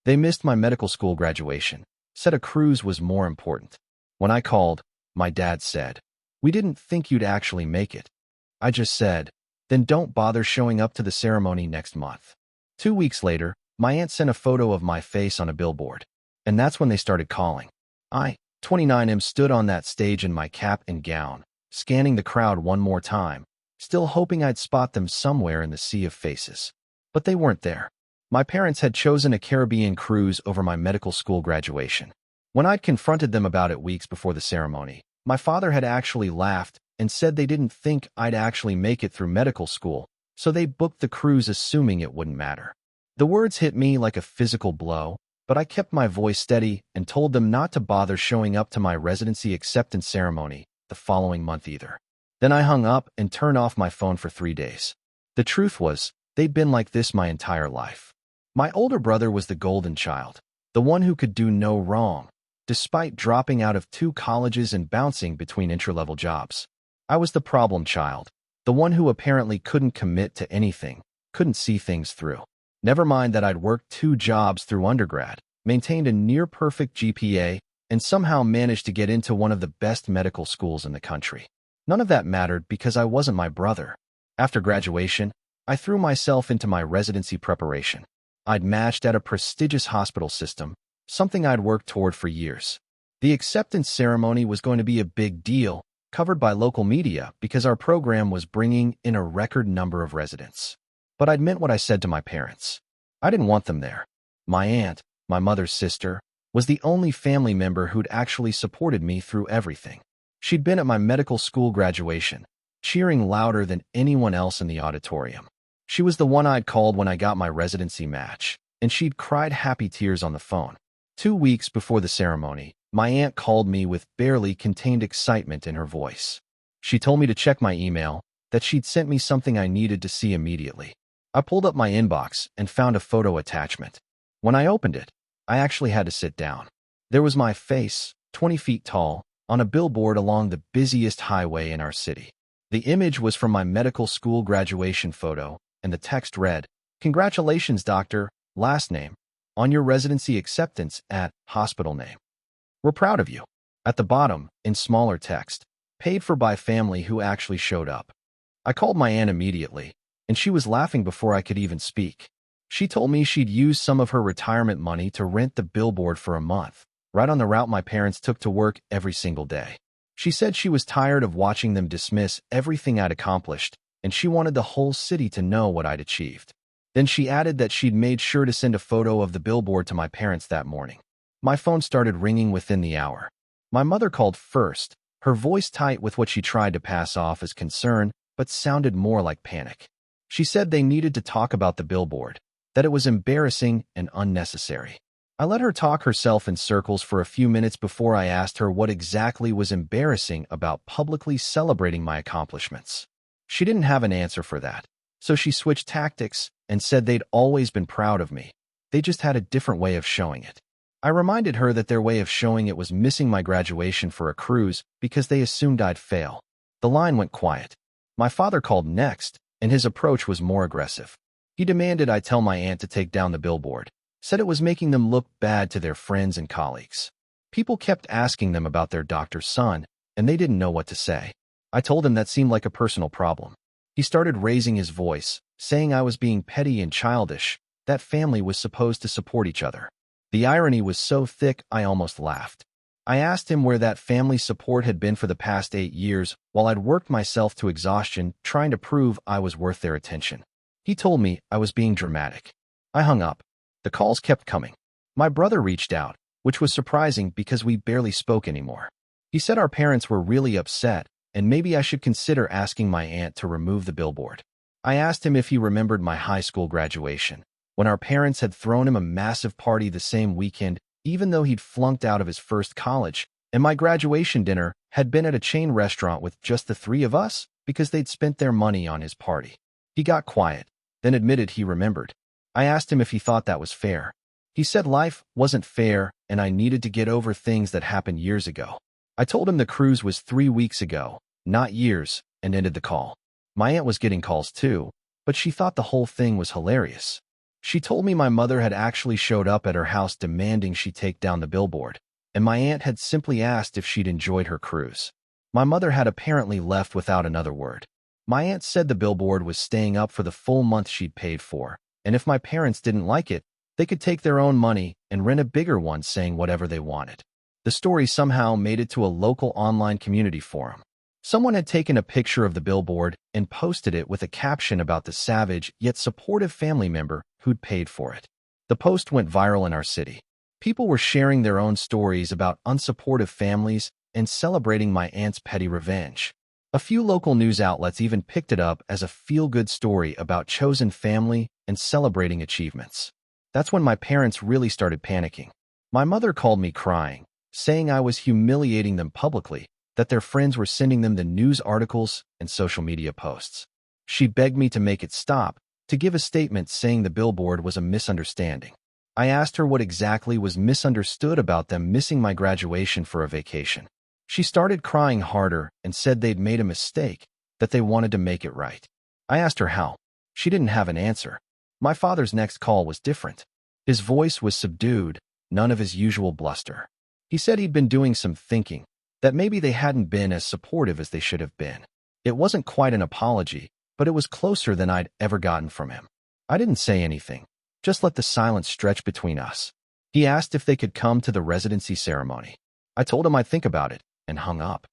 They missed my medical school graduation, said a cruise was more important. When I called, my dad said, "We didn't think you'd actually make it." I just said, "Then don't bother showing up to the ceremony next month." 2 weeks later, my aunt sent a photo of my face on a billboard. And that's when they started calling. I, 29M, stood on that stage in my cap and gown, scanning the crowd one more time, still hoping I'd spot them somewhere in the sea of faces. But they weren't there. My parents had chosen a Caribbean cruise over my medical school graduation. When I'd confronted them about it weeks before the ceremony, my father had actually laughed and said they didn't think I'd actually make it through medical school, so they booked the cruise assuming it wouldn't matter. The words hit me like a physical blow, but I kept my voice steady and told them not to bother showing up to my residency acceptance ceremony the following month either. Then I hung up and turned off my phone for 3 days. The truth was, they'd been like this my entire life. My older brother was the golden child, the one who could do no wrong, despite dropping out of 2 colleges and bouncing between entry-level jobs. I was the problem child, the one who apparently couldn't commit to anything, couldn't see things through. Never mind that I'd worked 2 jobs through undergrad, maintained a near-perfect GPA, and somehow managed to get into one of the best medical schools in the country. None of that mattered because I wasn't my brother. After graduation, I threw myself into my residency preparation. I'd matched at a prestigious hospital system, something I'd worked toward for years. The acceptance ceremony was going to be a big deal, covered by local media because our program was bringing in a record number of residents. But I'd meant what I said to my parents. I didn't want them there. My aunt, my mother's sister, was the only family member who'd actually supported me through everything. She'd been at my medical school graduation, cheering louder than anyone else in the auditorium. She was the one I'd called when I got my residency match, and she'd cried happy tears on the phone. 2 weeks before the ceremony, my aunt called me with barely contained excitement in her voice. She told me to check my email, that she'd sent me something I needed to see immediately. I pulled up my inbox and found a photo attachment. When I opened it, I actually had to sit down. There was my face, 20 feet tall, on a billboard along the busiest highway in our city. The image was from my medical school graduation photo, and the text read, "Congratulations, doctor, last name, on your residency acceptance at hospital name. We're proud of you." At the bottom, in smaller text, "Paid for by family who actually showed up." I called my aunt immediately, and she was laughing before I could even speak. She told me she'd used some of her retirement money to rent the billboard for a month, right on the route my parents took to work every single day. She said she was tired of watching them dismiss everything I'd accomplished, and she wanted the whole city to know what I'd achieved. Then she added that she'd made sure to send a photo of the billboard to my parents that morning. My phone started ringing within the hour. My mother called first, her voice tight with what she tried to pass off as concern, but sounded more like panic. She said they needed to talk about the billboard, that it was embarrassing and unnecessary. I let her talk herself in circles for a few minutes before I asked her what exactly was embarrassing about publicly celebrating my accomplishments. She didn't have an answer for that, so she switched tactics and said they'd always been proud of me. They just had a different way of showing it. I reminded her that their way of showing it was missing my graduation for a cruise because they assumed I'd fail. The line went quiet. My father called next, and his approach was more aggressive. He demanded I tell my aunt to take down the billboard, said it was making them look bad to their friends and colleagues. People kept asking them about their doctor's son, and they didn't know what to say. I told him that seemed like a personal problem. He started raising his voice, saying I was being petty and childish, that family was supposed to support each other. The irony was so thick I almost laughed. I asked him where that family support had been for the past 8 years while I'd worked myself to exhaustion trying to prove I was worth their attention. He told me I was being dramatic. I hung up. The calls kept coming. My brother reached out, which was surprising because we barely spoke anymore. He said our parents were really upset, and maybe I should consider asking my aunt to remove the billboard. I asked him if he remembered my high school graduation, when our parents had thrown him a massive party the same weekend, even though he'd flunked out of his first college, and my graduation dinner had been at a chain restaurant with just the 3 of us because they'd spent their money on his party. He got quiet, then admitted he remembered. I asked him if he thought that was fair. He said life wasn't fair and I needed to get over things that happened years ago. I told him the cruise was 3 weeks ago, not years, and ended the call. My aunt was getting calls too, but she thought the whole thing was hilarious. She told me my mother had actually showed up at her house demanding she take down the billboard, and my aunt had simply asked if she'd enjoyed her cruise. My mother had apparently left without another word. My aunt said the billboard was staying up for the full month she'd paid for, and if my parents didn't like it, they could take their own money and rent a bigger one saying whatever they wanted. The story somehow made it to a local online community forum. Someone had taken a picture of the billboard and posted it with a caption about the savage yet supportive family member who'd paid for it. The post went viral in our city. People were sharing their own stories about unsupportive families and celebrating my aunt's petty revenge. A few local news outlets even picked it up as a feel-good story about chosen family and celebrating achievements. That's when my parents really started panicking. My mother called me crying, saying I was humiliating them publicly, that their friends were sending them the news articles and social media posts. She begged me to make it stop, to give a statement saying the billboard was a misunderstanding. I asked her what exactly was misunderstood about them missing my graduation for a vacation. She started crying harder and said they'd made a mistake, that they wanted to make it right. I asked her how. She didn't have an answer. My father's next call was different. His voice was subdued, none of his usual bluster. He said he'd been doing some thinking, that maybe they hadn't been as supportive as they should have been. It wasn't quite an apology, but it was closer than I'd ever gotten from him. I didn't say anything, just let the silence stretch between us. He asked if they could come to the residency ceremony. I told him I'd think about it, and hung up.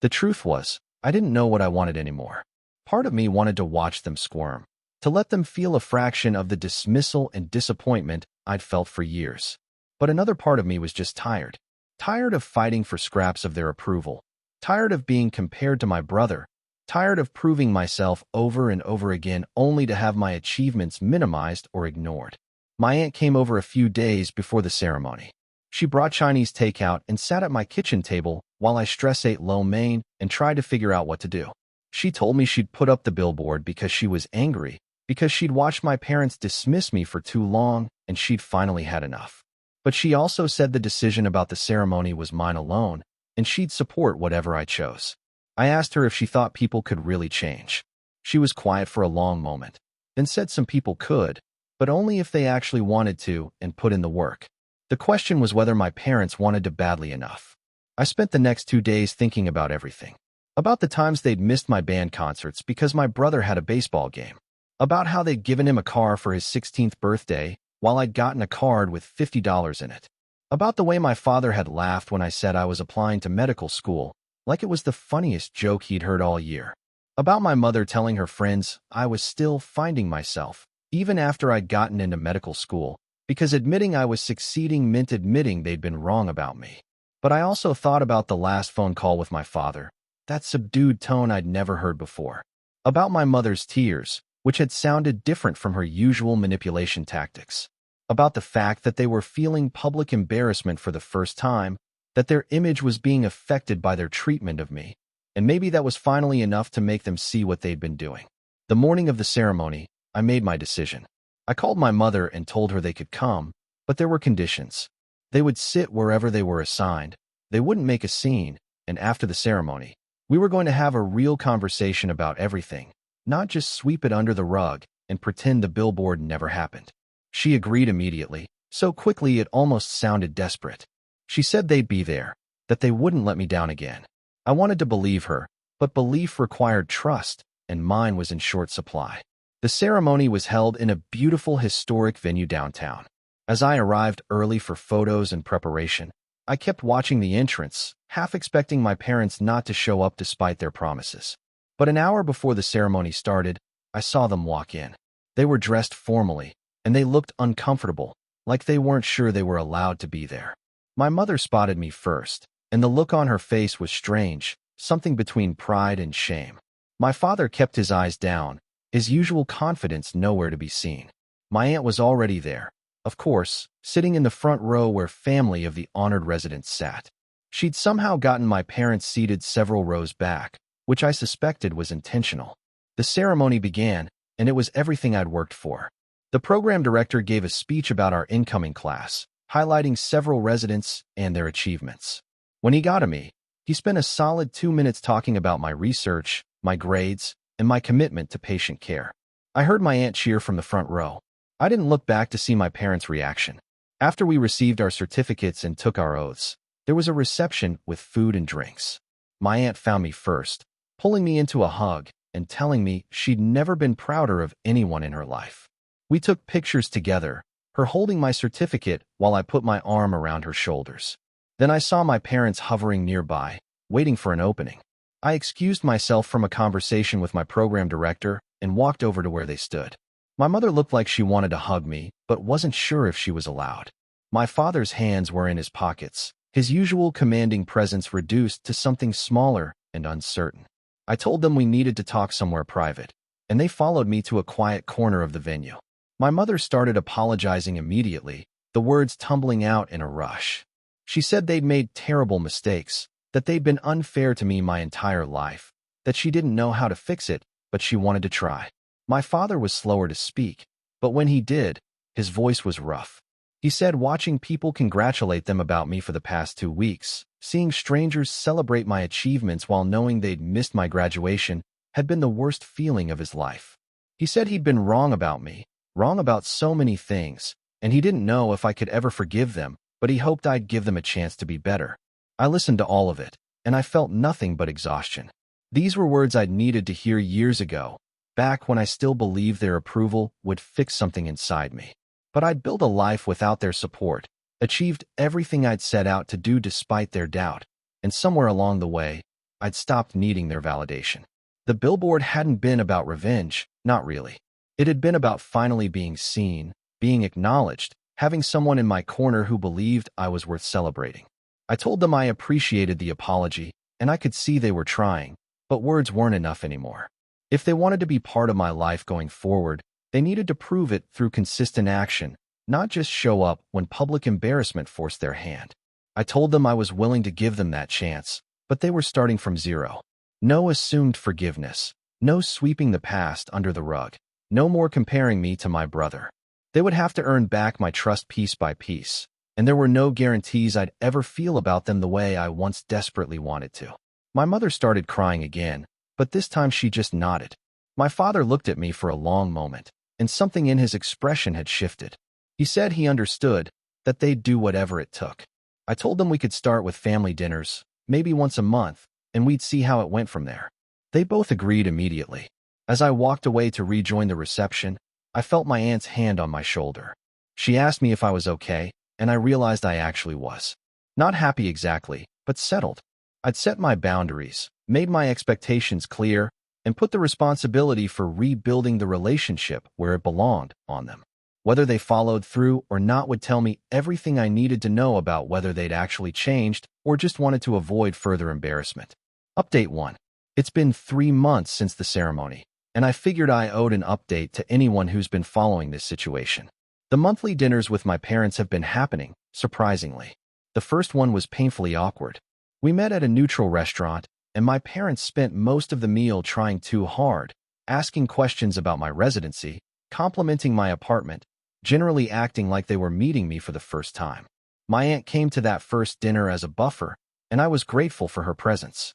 The truth was, I didn't know what I wanted anymore. Part of me wanted to watch them squirm, to let them feel a fraction of the dismissal and disappointment I'd felt for years. But another part of me was just tired. Tired of fighting for scraps of their approval. Tired of being compared to my brother. Tired of proving myself over and over again only to have my achievements minimized or ignored. My aunt came over a few days before the ceremony. She brought Chinese takeout and sat at my kitchen table while I stress-ate lo mein and tried to figure out what to do. She told me she'd put up the billboard because she was angry, because she'd watched my parents dismiss me for too long and she'd finally had enough. But she also said the decision about the ceremony was mine alone, and she'd support whatever I chose. I asked her if she thought people could really change. She was quiet for a long moment, then said some people could, but only if they actually wanted to and put in the work. The question was whether my parents wanted to badly enough. I spent the next 2 days thinking about everything. About the times they'd missed my band concerts because my brother had a baseball game. About how they'd given him a car for his 16th birthday while I'd gotten a card with $50 in it. About the way my father had laughed when I said I was applying to medical school, like it was the funniest joke he'd heard all year. About my mother telling her friends I was still finding myself, even after I'd gotten into medical school, because admitting I was succeeding meant admitting they'd been wrong about me. But I also thought about the last phone call with my father, that subdued tone I'd never heard before. About my mother's tears, which had sounded different from her usual manipulation tactics. About the fact that they were feeling public embarrassment for the first time, that their image was being affected by their treatment of me, and maybe that was finally enough to make them see what they'd been doing. The morning of the ceremony, I made my decision. I called my mother and told her they could come, but there were conditions. They would sit wherever they were assigned, they wouldn't make a scene, and after the ceremony, we were going to have a real conversation about everything, not just sweep it under the rug and pretend the billboard never happened. She agreed immediately, so quickly it almost sounded desperate. She said they'd be there, that they wouldn't let me down again. I wanted to believe her, but belief required trust, and mine was in short supply. The ceremony was held in a beautiful historic venue downtown. As I arrived early for photos and preparation, I kept watching the entrance, half expecting my parents not to show up despite their promises. But an hour before the ceremony started, I saw them walk in. They were dressed formally, and they looked uncomfortable, like they weren't sure they were allowed to be there. My mother spotted me first, and the look on her face was strange, something between pride and shame. My father kept his eyes down, his usual confidence nowhere to be seen. My aunt was already there, of course, sitting in the front row where family of the honored residents sat. She'd somehow gotten my parents seated several rows back, which I suspected was intentional. The ceremony began, and it was everything I'd worked for. The program director gave a speech about our incoming class, highlighting several residents and their achievements. When he got to me, he spent a solid 2 minutes talking about my research, my grades, and my commitment to patient care. I heard my aunt cheer from the front row. I didn't look back to see my parents' reaction. After we received our certificates and took our oaths, there was a reception with food and drinks. My aunt found me first, pulling me into a hug and telling me she'd never been prouder of anyone in her life. We took pictures together, her holding my certificate while I put my arm around her shoulders. Then I saw my parents hovering nearby, waiting for an opening. I excused myself from a conversation with my program director and walked over to where they stood. My mother looked like she wanted to hug me, but wasn't sure if she was allowed. My father's hands were in his pockets, his usual commanding presence reduced to something smaller and uncertain. I told them we needed to talk somewhere private, and they followed me to a quiet corner of the venue. My mother started apologizing immediately, the words tumbling out in a rush. She said they'd made terrible mistakes, that they'd been unfair to me my entire life, that she didn't know how to fix it, but she wanted to try. My father was slower to speak, but when he did, his voice was rough. He said watching people congratulate them about me for the past 2 weeks, seeing strangers celebrate my achievements while knowing they'd missed my graduation, had been the worst feeling of his life. He said he'd been wrong about me, wrong about so many things, and he didn't know if I could ever forgive them, but he hoped I'd give them a chance to be better. I listened to all of it, and I felt nothing but exhaustion. These were words I'd needed to hear years ago, back when I still believed their approval would fix something inside me. But I'd built a life without their support, achieved everything I'd set out to do despite their doubt, and somewhere along the way, I'd stopped needing their validation. The Billboard hadn't been about revenge, not really. It had been about finally being seen, being acknowledged, having someone in my corner who believed I was worth celebrating. I told them I appreciated the apology, and I could see they were trying, but words weren't enough anymore. If they wanted to be part of my life going forward, they needed to prove it through consistent action, not just show up when public embarrassment forced their hand. I told them I was willing to give them that chance, but they were starting from zero. No assumed forgiveness, no sweeping the past under the rug, no more comparing me to my brother. They would have to earn back my trust piece by piece, and there were no guarantees I'd ever feel about them the way I once desperately wanted to. My mother started crying again, but this time she just nodded. My father looked at me for a long moment, and something in his expression had shifted. He said he understood, that they'd do whatever it took. I told them we could start with family dinners, maybe once a month, and we'd see how it went from there. They both agreed immediately. As I walked away to rejoin the reception, I felt my aunt's hand on my shoulder. She asked me if I was okay, and I realized I actually was. Not happy exactly, but settled. I'd set my boundaries, made my expectations clear, and put the responsibility for rebuilding the relationship where it belonged on them. Whether they followed through or not would tell me everything I needed to know about whether they'd actually changed or just wanted to avoid further embarrassment. Update 1. It's been 3 months since the ceremony, and I figured I owed an update to anyone who's been following this situation. The monthly dinners with my parents have been happening, surprisingly. The first one was painfully awkward. We met at a neutral restaurant, and my parents spent most of the meal trying too hard, asking questions about my residency, complimenting my apartment, generally acting like they were meeting me for the first time. My aunt came to that first dinner as a buffer, and I was grateful for her presence.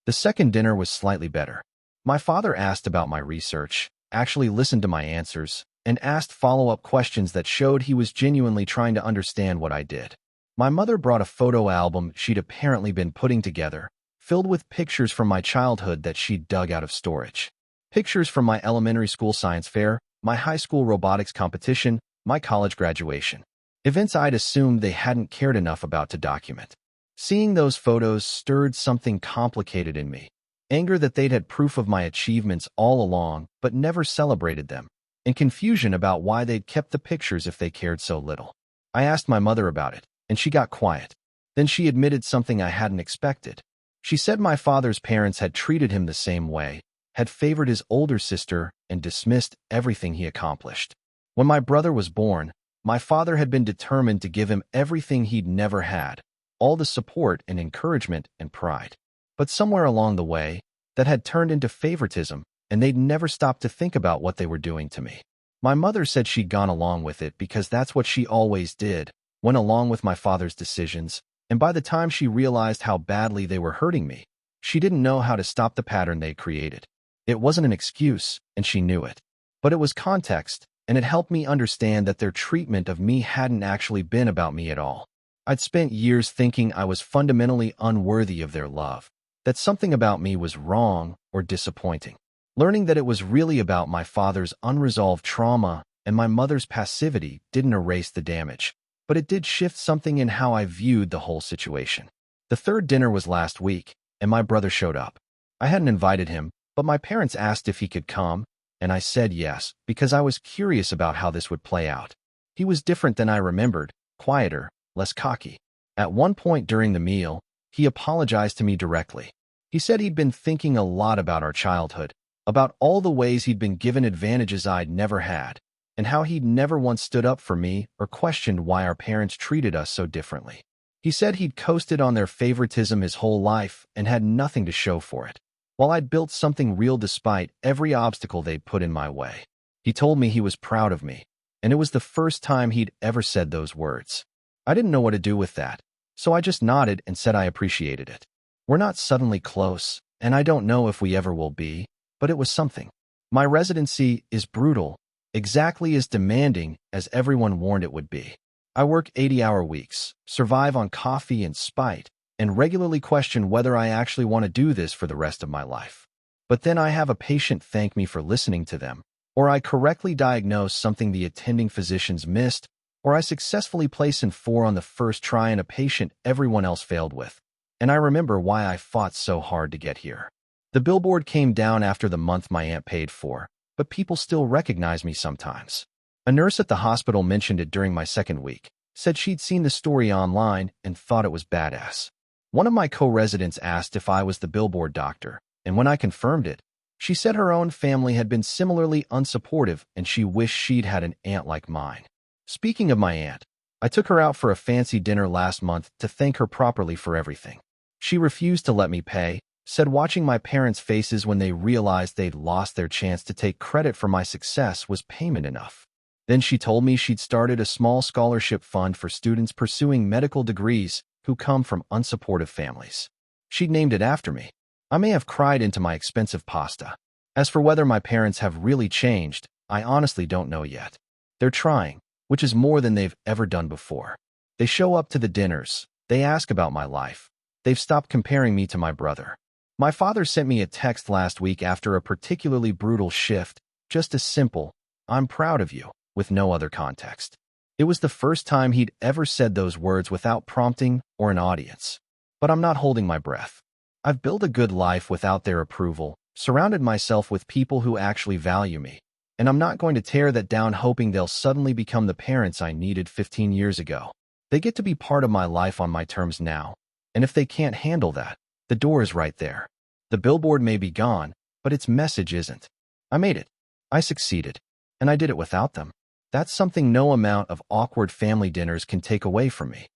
The second dinner was slightly better. My father asked about my research, actually listened to my answers, and asked follow-up questions that showed he was genuinely trying to understand what I did. My mother brought a photo album she'd apparently been putting together, filled with pictures from my childhood that she'd dug out of storage. Pictures from my elementary school science fair, my high school robotics competition, my college graduation. Events I'd assumed they hadn't cared enough about to document. Seeing those photos stirred something complicated in me. Anger that they'd had proof of my achievements all along, but never celebrated them, and confusion about why they'd kept the pictures if they cared so little. I asked my mother about it, and she got quiet. Then she admitted something I hadn't expected. She said my father's parents had treated him the same way, had favored his older sister, and dismissed everything he accomplished. When my brother was born, my father had been determined to give him everything he'd never had, all the support and encouragement and pride. But somewhere along the way, that had turned into favoritism, and they'd never stopped to think about what they were doing to me. My mother said she'd gone along with it because that's what she always did, went along with my father's decisions, and by the time she realized how badly they were hurting me, she didn't know how to stop the pattern they created. It wasn't an excuse, and she knew it. But it was context, and it helped me understand that their treatment of me hadn't actually been about me at all. I'd spent years thinking I was fundamentally unworthy of their love, that something about me was wrong or disappointing. Learning that it was really about my father's unresolved trauma and my mother's passivity didn't erase the damage, but it did shift something in how I viewed the whole situation. The third dinner was last week, and my brother showed up. I hadn't invited him, but my parents asked if he could come, and I said yes, because I was curious about how this would play out. He was different than I remembered, quieter, less cocky. At one point during the meal, he apologized to me directly. He said he'd been thinking a lot about our childhood, about all the ways he'd been given advantages I'd never had, and how he'd never once stood up for me or questioned why our parents treated us so differently. He said he'd coasted on their favoritism his whole life and had nothing to show for it, while I'd built something real despite every obstacle they'd put in my way. He told me he was proud of me, and it was the first time he'd ever said those words. I didn't know what to do with that, so I just nodded and said I appreciated it. We're not suddenly close, and I don't know if we ever will be, but it was something. My residency is brutal, exactly as demanding as everyone warned it would be. I work 80-hour weeks, survive on coffee and spite, and regularly question whether I actually want to do this for the rest of my life. But then I have a patient thank me for listening to them, or I correctly diagnose something the attending physicians missed, or I successfully place in 4 on the first try in a patient everyone else failed with. And I remember why I fought so hard to get here. The billboard came down after the month my aunt paid for, but people still recognize me sometimes. A nurse at the hospital mentioned it during my second week, said she'd seen the story online and thought it was badass. One of my co-residents asked if I was the Billboard doctor, and when I confirmed it, she said her own family had been similarly unsupportive and she wished she'd had an aunt like mine. Speaking of my aunt, I took her out for a fancy dinner last month to thank her properly for everything. She refused to let me pay, said watching my parents' faces when they realized they'd lost their chance to take credit for my success was payment enough. Then she told me she'd started a small scholarship fund for students pursuing medical degrees who come from unsupportive families. She'd named it after me. I may have cried into my expensive pasta. As for whether my parents have really changed, I honestly don't know yet. They're trying, which is more than they've ever done before. They show up to the dinners. They ask about my life. They've stopped comparing me to my brother. My father sent me a text last week after a particularly brutal shift, just a simple, "I'm proud of you," with no other context. It was the first time he'd ever said those words without prompting or an audience. But I'm not holding my breath. I've built a good life without their approval, surrounded myself with people who actually value me, and I'm not going to tear that down hoping they'll suddenly become the parents I needed 15 years ago. They get to be part of my life on my terms now, and if they can't handle that, the door is right there. The billboard may be gone, but its message isn't. I made it. I succeeded. And I did it without them. That's something no amount of awkward family dinners can take away from me.